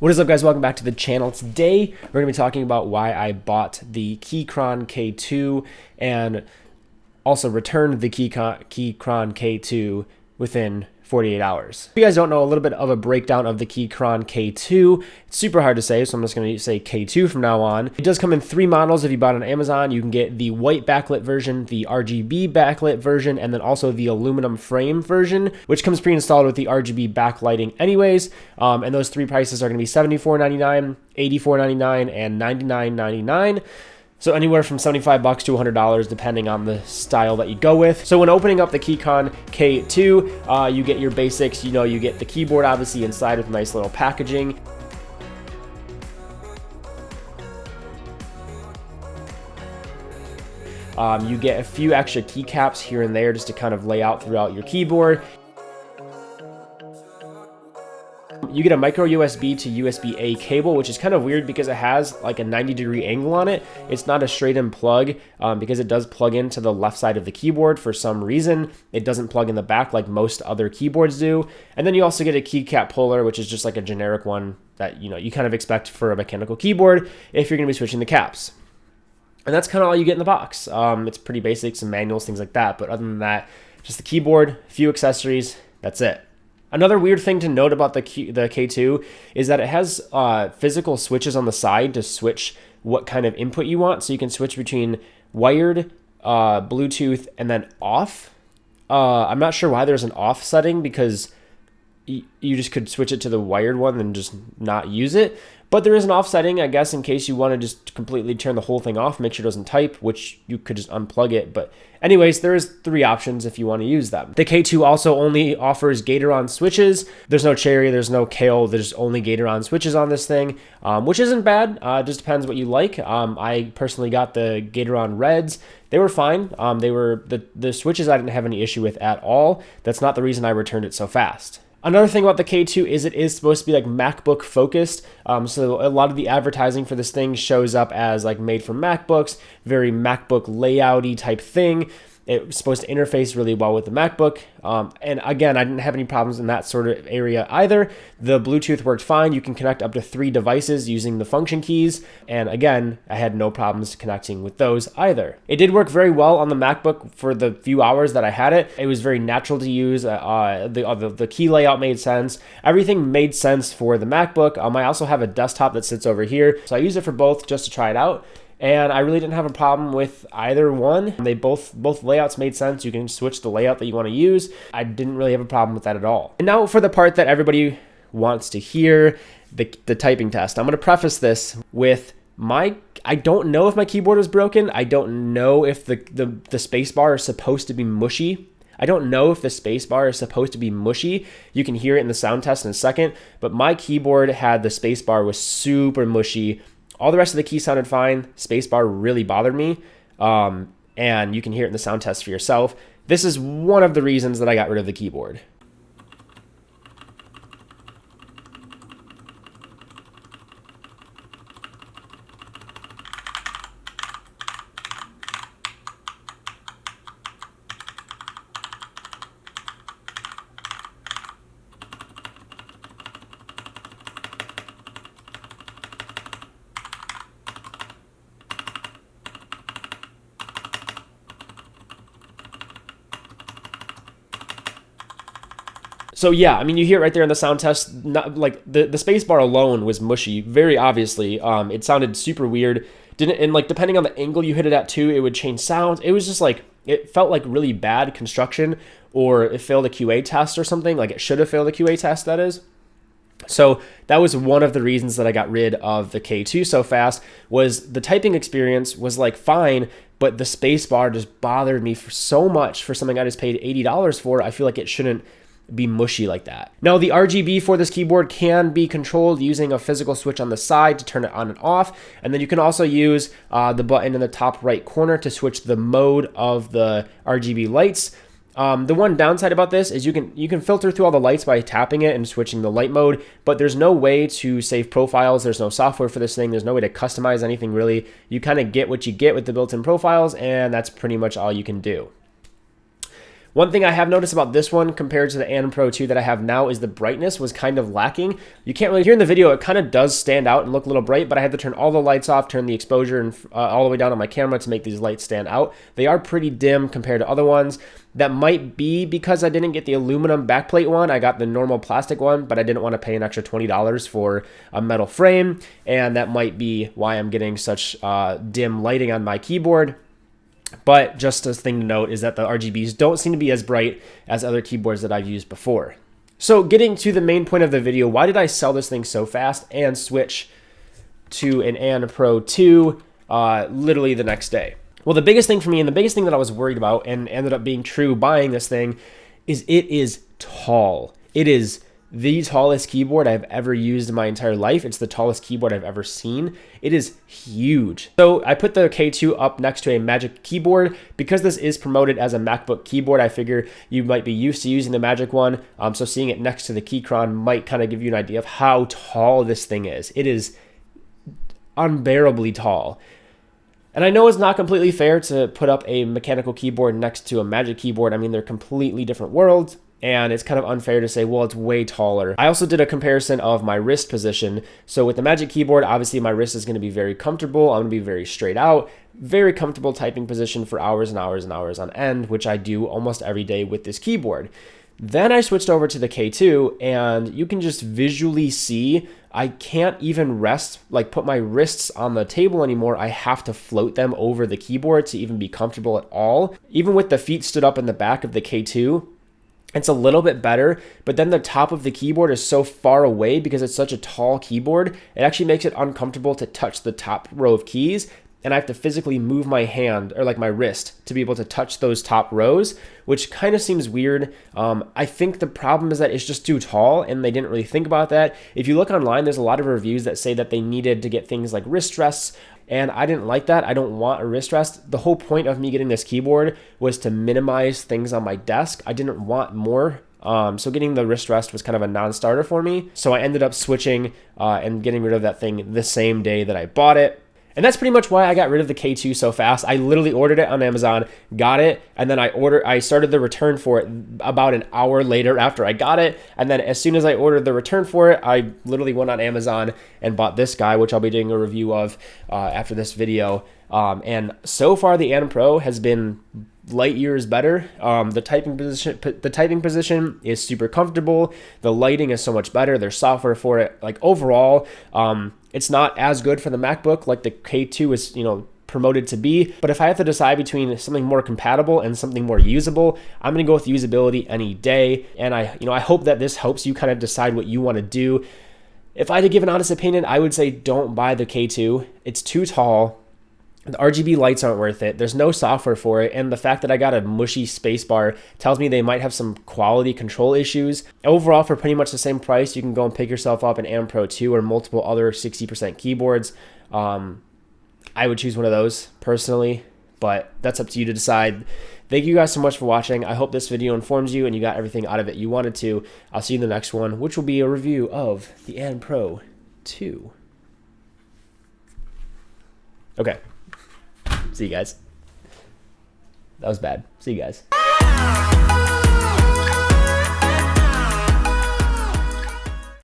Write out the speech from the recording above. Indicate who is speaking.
Speaker 1: What is up, guys? Welcome back to the channel. Today we're going to be talking about why I bought the Keychron K2 and also returned the Keychron K2 within 48 hours. If you guys don't know, a little bit of a breakdown of the Keychron K2. It's super hard to say, so I'm just going to say K2 from now on. It does come in 3 models. If you bought it on Amazon, you can get the white backlit version, the RGB backlit version, and then also the aluminum frame version, which comes pre-installed with the RGB backlighting anyways. And those 3 prices are going to be $74.99, $84.99, and $99.99. So anywhere from $75 to $100 depending on the style that you go with. So when opening up the Keychron K2, you get your basics. You get the keyboard obviously inside with nice little packaging. You get a few extra keycaps here and there just to kind of lay out throughout your keyboard. You get a micro USB to USB-A cable, which is kind of weird because it has like a 90-degree angle on it. It's not a straight-in plug because it does plug into the left side of the keyboard for some reason. It doesn't plug in the back like most other keyboards do. And then you also get a keycap puller, which is just like a generic one that you kind of expect for a mechanical keyboard if you're going to be switching the caps. And that's kind of all you get in the box. It's pretty basic, some manuals, things like that. But other than that, just the keyboard, a few accessories, that's it. Another weird thing to note about the K2 is that it has physical switches on the side to switch what kind of input you want. So you can switch between wired, Bluetooth, and then off. I'm not sure why there's an off setting because you just could switch it to the wired one and just not use it. But there is an off setting, I guess, in case you want to just completely turn the whole thing off, make sure it doesn't type, which you could just unplug it. But anyways, there is 3 options if you want to use them. The K2 also only offers Gatoron switches. There's no cherry, there's no kale, there's only Gatoron switches on this thing, which isn't bad. It just depends what you like. I personally got the Gatoron Reds. They were fine. They were the switches I didn't have any issue with at all. That's not the reason I returned it so fast. Another thing about the K2 is it is supposed to be like MacBook focused. So a lot of the advertising for this thing shows up as like made for MacBooks, very MacBook layouty type thing. It's supposed to interface really well with the MacBook. And again, I didn't have any problems in that sort of area either. The Bluetooth worked fine. You can connect up to 3 devices using the function keys. And again, I had no problems connecting with those either. It did work very well on the MacBook for the few hours that I had it. It was very natural to use. The key layout made sense. Everything made sense for the MacBook. I also have a desktop that sits over here. So I use it for both just to try it out. And I really didn't have a problem with either one. They both layouts made sense. You can switch the layout that you want to use. I didn't really have a problem with that at all. And now for the part that everybody wants to hear, the typing test. I'm going to preface this with I don't know if my keyboard was broken. I don't know if the spacebar is supposed to be mushy. I don't know if the spacebar is supposed to be mushy. You can hear it in the sound test in a second. But my keyboard had the spacebar was super mushy. All the rest of the keys sounded fine. Spacebar really bothered me. And you can hear it in the sound test for yourself. This is one of the reasons that I got rid of the keyboard. So yeah, I mean, you hear it right there in the sound test. Not like the spacebar alone was mushy, very obviously. It sounded super weird. And like depending on the angle you hit it at too, it would change sounds. It was just like it felt like really bad construction, or it failed a QA test or something. Like it should have failed a QA test, that is. So that was one of the reasons that I got rid of the K2 so fast. Was the typing experience was like fine, but the spacebar just bothered me so much for something I just paid $80 for. I feel like it shouldn't be mushy like that. Now the RGB for this keyboard can be controlled using a physical switch on the side to turn it on and off, and then you can also use the button in the top right corner to switch the mode of the RGB lights. The one downside about this is you can filter through all the lights by tapping it and switching the light mode, but there's no way to save profiles. There's no software for this thing. There's no way to customize anything really. You kind of get what you get with the built-in profiles, and that's pretty much all you can do. One thing I have noticed about this one compared to the AN Pro 2 that I have now is the brightness was kind of lacking. You can't really hear in the video, it kind of does stand out and look a little bright, but I had to turn all the lights off, turn the exposure and all the way down on my camera to make these lights stand out. They are pretty dim compared to other ones. That might be because I didn't get the aluminum backplate one. I got the normal plastic one, but I didn't want to pay an extra $20 for a metal frame, and that might be why I'm getting such dim lighting on my keyboard. But just a thing to note is that the RGBs don't seem to be as bright as other keyboards that I've used before. So getting to the main point of the video, why did I sell this thing so fast and switch to an AN Pro 2 literally the next day? Well, the biggest thing for me and the biggest thing that I was worried about and ended up being true buying this thing is it is tall. It is the tallest keyboard I've ever used in my entire life. It's the tallest keyboard I've ever seen. It is huge. So I put the K2 up next to a Magic keyboard. Because this is promoted as a MacBook keyboard, I figure you might be used to using the Magic one. So seeing it next to the Keychron might kind of give you an idea of how tall this thing is. It is unbearably tall. And I know it's not completely fair to put up a mechanical keyboard next to a Magic keyboard. I mean, they're completely different worlds. And it's kind of unfair to say, well, it's way taller. I also did a comparison of my wrist position. So with the Magic keyboard, obviously my wrist is going to be very comfortable. I'm going to be very straight out, very comfortable typing position for hours and hours and hours on end, which I do almost every day with this keyboard. Then I switched over to the K2, and you can just visually see I can't even rest, like put my wrists on the table anymore. I have to float them over the keyboard to even be comfortable at all. Even with the feet stood up in the back of the K2, it's a little bit better, but then the top of the keyboard is so far away because it's such a tall keyboard, it actually makes it uncomfortable to touch the top row of keys, and I have to physically move my hand, or like my wrist, to be able to touch those top rows, which kind of seems weird. I think the problem is that it's just too tall, and they didn't really think about that. If you look online, there's a lot of reviews that say that they needed to get things like wrist rests, and I didn't like that. I don't want a wrist rest. The whole point of me getting this keyboard was to minimize things on my desk. I didn't want more. So getting the wrist rest was kind of a non-starter for me. So I ended up switching and getting rid of that thing the same day that I bought it. And that's pretty much why I got rid of the K2 so fast. I literally ordered it on Amazon, got it, and then I started the return for it about an hour later after I got it. And then as soon as I ordered the return for it, I literally went on Amazon and bought this guy, which I'll be doing a review of after this video. And so far, the AN Pro has been light years better. The typing position is super comfortable. The lighting is so much better. There's software for it. Like overall, it's not as good for the MacBook like the K2 is, promoted to be. But if I have to decide between something more compatible and something more usable, I'm going to go with usability any day. And I hope that this helps you kind of decide what you want to do. If I had to give an honest opinion, I would say don't buy the K2. It's too tall. The RGB lights aren't worth it. There's no software for it. And the fact that I got a mushy spacebar tells me they might have some quality control issues. Overall, for pretty much the same price, you can go and pick yourself up an AN Pro 2 or multiple other 60% keyboards. I would choose one of those personally, but that's up to you to decide. Thank you guys so much for watching. I hope this video informs you and you got everything out of it you wanted to. I'll see you in the next one, which will be a review of the AN Pro 2. Okay. See you guys. That was bad. See you guys.